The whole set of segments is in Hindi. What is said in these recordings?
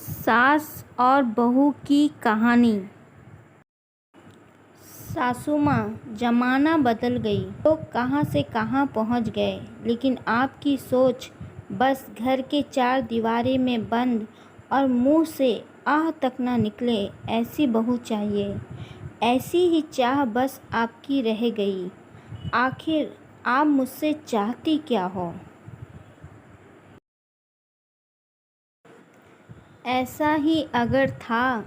सास और बहू की कहानी। सासू माँ, जमाना बदल गई, लोग कहाँ से कहाँ पहुँच गए, लेकिन आपकी सोच बस घर के चार दीवारे में बंद और मुंह से आह तक ना निकले ऐसी बहू चाहिए। ऐसी ही चाह बस आपकी रह गई। आखिर आप मुझसे चाहती क्या हो? ऐसा ही अगर था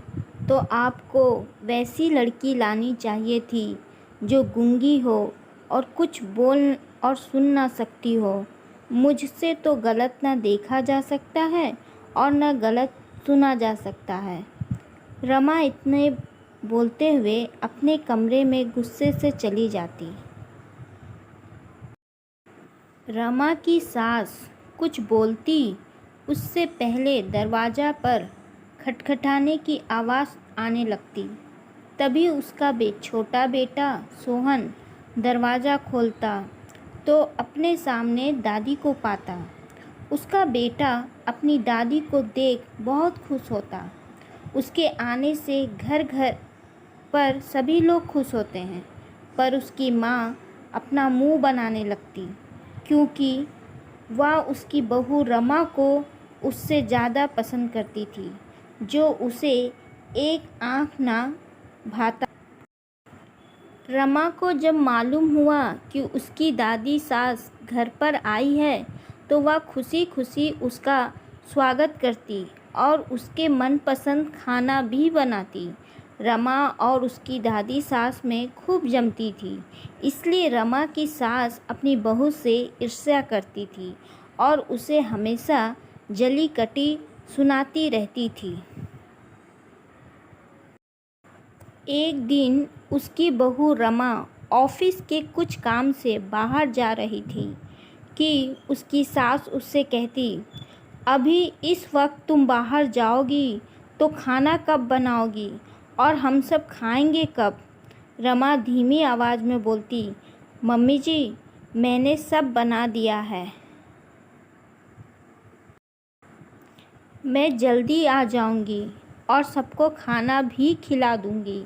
तो आपको वैसी लड़की लानी चाहिए थी जो गूंगी हो और कुछ बोल और सुन ना सकती हो। मुझसे तो गलत ना देखा जा सकता है और ना गलत सुना जा सकता है। रमा इतने बोलते हुए अपने कमरे में गुस्से से चली जाती। रमा की सास कुछ बोलती उससे पहले दरवाज़ा पर खटखटाने की आवाज़ आने लगती। तभी उसका छोटा बेटा सोहन दरवाज़ा खोलता तो अपने सामने दादी को पाता। उसका बेटा अपनी दादी को देख बहुत खुश होता। उसके आने से घर घर पर सभी लोग खुश होते हैं, पर उसकी माँ अपना मुंह बनाने लगती क्योंकि वह उसकी बहू रमा को उससे ज़्यादा पसंद करती थी, जो उसे एक आँख ना भाता। रमा को जब मालूम हुआ कि उसकी दादी सास घर पर आई है तो वह खुशी खुशी उसका स्वागत करती और उसके मनपसंद खाना भी बनाती। रमा और उसकी दादी सास में खूब जमती थी, इसलिए रमा की सास अपनी बहू से ईर्ष्या करती थी और उसे हमेशा जली कटी सुनाती रहती थी। एक दिन उसकी बहू रमा ऑफिस के कुछ काम से बाहर जा रही थी कि उसकी सास उससे कहती, अभी इस वक्त तुम बाहर जाओगी तो खाना कब बनाओगी और हम सब खाएंगे कब? रमा धीमी आवाज़ में बोलती, मम्मी जी, मैंने सब बना दिया है, मैं जल्दी आ जाऊंगी और सबको खाना भी खिला दूंगी।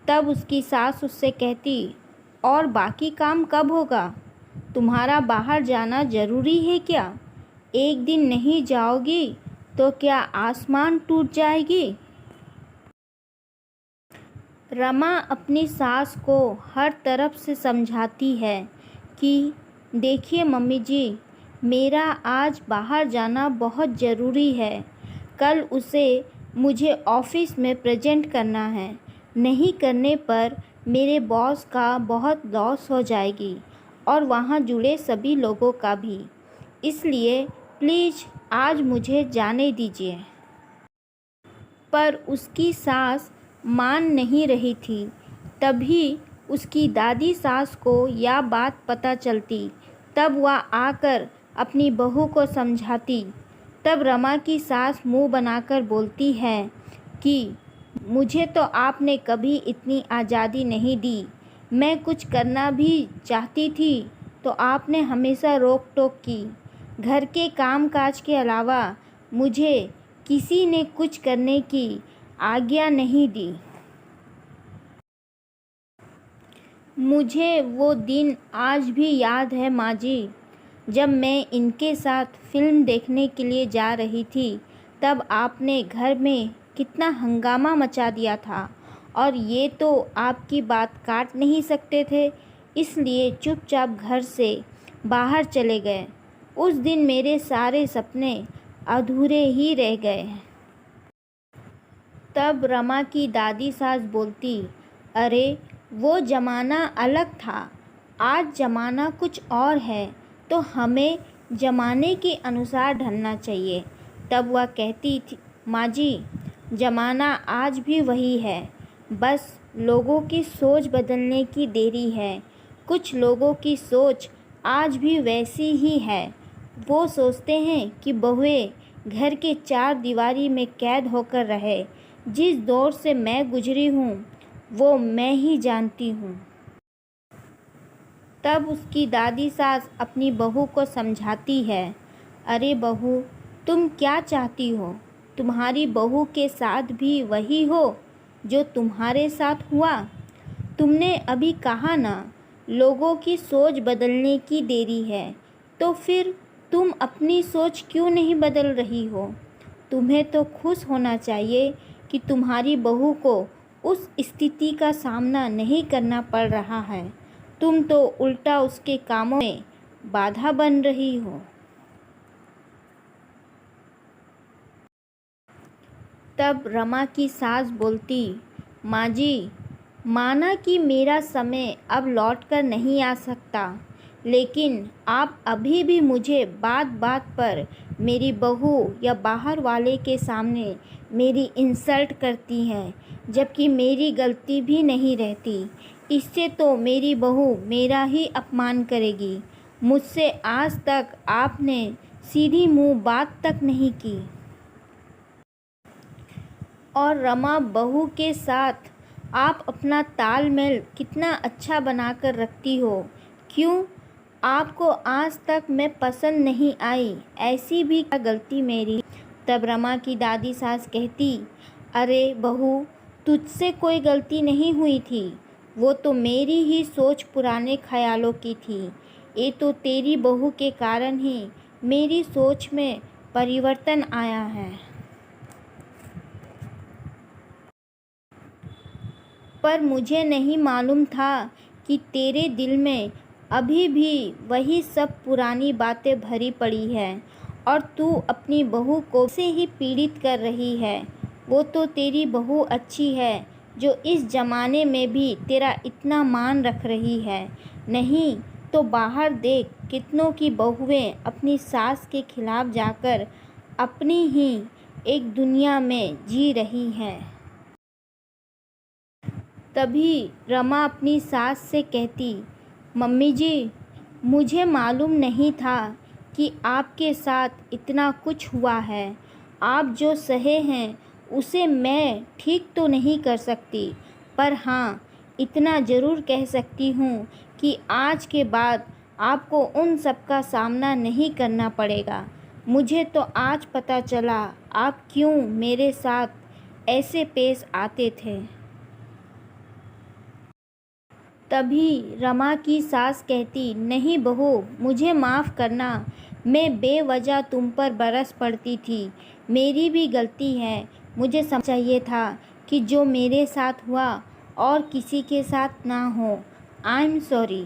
तब उसकी सास उससे कहती, और बाकी काम कब होगा? तुम्हारा बाहर जाना ज़रूरी है क्या? एक दिन नहीं जाओगी तो क्या आसमान टूट जाएगी? रमा अपनी सास को हर तरफ से समझाती है कि देखिए मम्मी जी, मेरा आज बाहर जाना बहुत ज़रूरी है। कल उसे मुझे ऑफिस में प्रेजेंट करना है। नहीं करने पर मेरे बॉस का बहुत लॉस हो जाएगी और वहाँ जुड़े सभी लोगों का भी। इसलिए प्लीज़ आज मुझे जाने दीजिए। पर उसकी सास मान नहीं रही थी। तभी उसकी दादी सास को यह बात पता चलती। तब वह आकर अपनी बहू को समझाती। तब रमा की सास मुंह बनाकर बोलती है कि मुझे तो आपने कभी इतनी आज़ादी नहीं दी। मैं कुछ करना भी चाहती थी तो आपने हमेशा रोक टोक की। घर के काम काज के अलावा मुझे किसी ने कुछ करने की आज्ञा नहीं दी। मुझे वो दिन आज भी याद है माँ जी, जब मैं इनके साथ फिल्म देखने के लिए जा रही थी। तब आपने घर में कितना हंगामा मचा दिया था और ये तो आपकी बात काट नहीं सकते थे, इसलिए चुपचाप घर से बाहर चले गए। उस दिन मेरे सारे सपने अधूरे ही रह गए। तब रमा की दादी सास बोलती, अरे वो ज़माना अलग था, आज ज़माना कुछ और है, तो हमें ज़माने के अनुसार ढलना चाहिए। तब वह कहती थी, माँ जी, ज़माना आज भी वही है, बस लोगों की सोच बदलने की देरी है। कुछ लोगों की सोच आज भी वैसी ही है। वो सोचते हैं कि बहुएं घर के चार दीवारी में कैद होकर रहे। जिस दौर से मैं गुजरी हूँ वो मैं ही जानती हूँ। तब उसकी दादी सास अपनी बहू को समझाती है, अरे बहू, तुम क्या चाहती हो? तुम्हारी बहू के साथ भी वही हो जो तुम्हारे साथ हुआ? तुमने अभी कहा ना, लोगों की सोच बदलने की देरी है, तो फिर तुम अपनी सोच क्यों नहीं बदल रही हो? तुम्हें तो खुश होना चाहिए कि तुम्हारी बहू को उस स्थिति का सामना नहीं करना पड़ रहा है। तुम तो उल्टा उसके कामों में बाधा बन रही हो। तब रमा की सास बोलती, माँ जी, माना कि मेरा समय अब लौट कर नहीं आ सकता, लेकिन आप अभी भी मुझे बात बात पर मेरी बहू या बाहर वाले के सामने मेरी इंसल्ट करती हैं, जबकि मेरी गलती भी नहीं रहती। इससे तो मेरी बहू मेरा ही अपमान करेगी। मुझसे आज तक आपने सीधी मुंह बात तक नहीं की। और रमा बहू के साथ आप अपना तालमेल कितना अच्छा बनाकर रखती हो। क्यों आपको आज तक मैं पसंद नहीं आई? ऐसी भी क्या गलती मेरी? तब रमा की दादी सास कहती, अरे बहू, तुझसे कोई गलती नहीं हुई थी। वो तो मेरी ही सोच पुराने ख्यालों की थी। ये तो तेरी बहू के कारण ही मेरी सोच में परिवर्तन आया है। पर मुझे नहीं मालूम था कि तेरे दिल में अभी भी वही सब पुरानी बातें भरी पड़ी है और तू अपनी बहू को से ही पीड़ित कर रही है। वो तो तेरी बहू अच्छी है जो इस ज़माने में भी तेरा इतना मान रख रही है। नहीं तो बाहर देख, कितनों की बहुएं अपनी सास के खिलाफ जाकर अपनी ही एक दुनिया में जी रही हैं। तभी रमा अपनी सास से कहती, मम्मी जी, मुझे मालूम नहीं था कि आपके साथ इतना कुछ हुआ है। आप जो सहे हैं उसे मैं ठीक तो नहीं कर सकती, पर हाँ, इतना ज़रूर कह सकती हूँ कि आज के बाद आपको उन सब का सामना नहीं करना पड़ेगा। मुझे तो आज पता चला आप क्यों मेरे साथ ऐसे पेश आते थे। तभी रमा की सास कहती, नहीं बहू, मुझे माफ़ करना, मैं बेवजह तुम पर बरस पड़ती थी। मेरी भी गलती है। मुझे समझ चाहिए था कि जो मेरे साथ हुआ और किसी के साथ ना हो। I am sorry.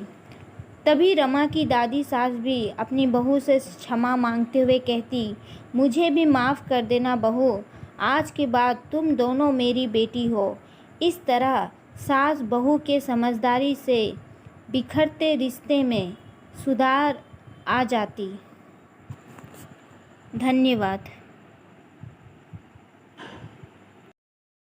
तभी रमा की दादी सास भी अपनी बहू से क्षमा मांगते हुए कहती, मुझे भी माफ़ कर देना बहू। आज के बाद तुम दोनों मेरी बेटी हो। इस तरह सास बहू के समझदारी से बिखरते रिश्ते में सुधार आ जाती। धन्यवाद।